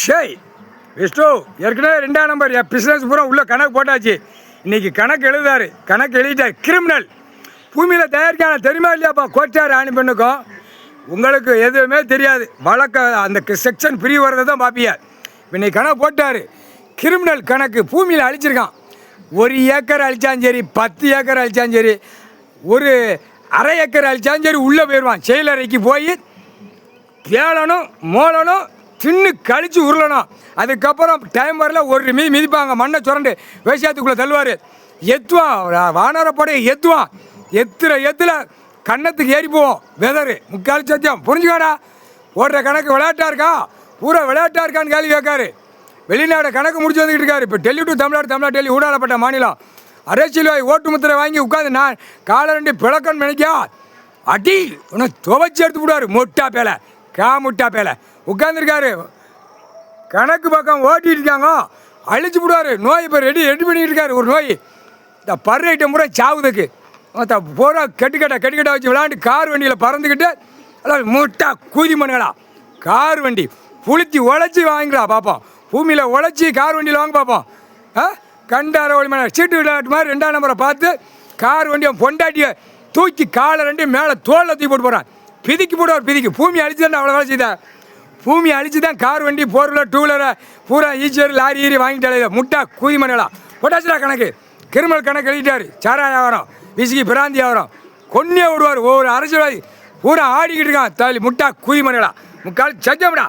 ஷேய் விஷ்ணு ஏற்கனவே 2ஆம் number business பூரா உள்ள கணக்கு போட்டாச்சு. இன்னைக்கு கணக்கு எழுதாரு, கணக்கு எழுதிட்டார். கிரிமினல் பூமியில் தயாரிக்கான தெரியுமா இல்லையாப்பா? கோச்சார் ஆணி பெண்ணுக்கும் உங்களுக்கு எதுவுமே தெரியாது. வழக்க அந்த செக்ஷன் பிரிவு வரதை தான் பார்ப்பியா. இன்னைக்கு கணக்கு போட்டார். கிரிமினல் கணக்கு பூமியில் அழிச்சிருக்கான். 1 ஏக்கர் அழிச்சாலும் சரி, 10 ஏக்கர் அழிச்சாலும் சரி, ஒரு அரை ஏக்கர் அழிச்சாலும் சரி, உள்ளே போயிடுவான். செயலறைக்கு போய் வேளணும் மோளணும் தின்னு கழிச்சு உருளணும். அதுக்கப்புறம் டைம் வரல ஒரு மிதிப்பாங்க. மண்ணை சுரண்டு விவசாயத்துக்குள்ளே தள்ளுவார். எத்துவான் வானரப்படையை எத்துவான். எத்துல கன்னத்துக்கு ஏறி போவோம். வெதரு முக்கால் சத்தியம் புரிஞ்சுக்காடா. ஓடுற கணக்கு விளையாட்டாக இருக்கா? பூரா விளையாட்டாக இருக்கான்னு கேள்வி கேட்காரு. வெளிநாடு கணக்கு முடிச்சு வந்துக்கிட்டு இருக்காரு. இப்போ டெல்லி டு தமிழ்நாடு டெல்லி ஊடாடப்பட்ட மாநிலம். அரசியல்வாதி ஓட்டு முத்திரை வாங்கி உட்காந்து நான் காலை 2 பிளக்கன்னு நினைக்கா அடி உனக்கு துவைச்சி எடுத்து விடுவார். முட்டா பேலை முட்டா பேலை உட்காந்துருக்காரு. கணக்கு பக்கம் ஓட்டிட்டு இருக்காங்க. அழிச்சு விடுவார். நோய் இப்போ ரெடி பண்ணிக்கிட்டு இருக்காரு. ஒரு நோய் இந்த பர் ஐட்டம் முறை சாவுதுக்கு பூரா கெட்டுக்கட்டை வச்சு விளாண்டு கார் வண்டியில் பறந்துக்கிட்டு முட்டா கூதி மண்களா. கார் வண்டி புளித்தி உழைச்சி வாங்கிடா பார்ப்போம். பூமியில் உழைச்சி கார் வண்டியில் வாங்க பார்ப்போம். கண்டார ஒளி மணி சீட்டு விளையாட்டு மாதிரி 2ஆம் நம்பரை பார்த்து கார் வண்டியை பொண்டாட்டியை தூக்கி காலை 2 மேலே தோளில் தூக்கி போட்டு போகிறான். பிதிக்கி போடுவார். பிதிக்கி பூமி அழிச்சு தான் அவ்வளோ வேலை செய்தேன். பூமி அழிச்சு தான் கார் வண்டி 4 வீலர் 2 வீலரை பூரா ஈச்சர் லாரி ஈரி வாங்கிட்டாலே முட்டா கூதி மணிகளா. பொட்டாச்சுடா கணக்கு. கிரிமினல் கணக்கு எழுதிட்டார். சாராய வியாபாரம், விசிக்கி பிராந்தி வியாபாரம் கொன்னே விடுவார். ஒவ்வொரு அரசியல்வாதி பூரா ஆடிக்கிட்டு இருக்கான். தாலி முட்டா கூதி மணிகளா. முக்கால் சஜம்டா.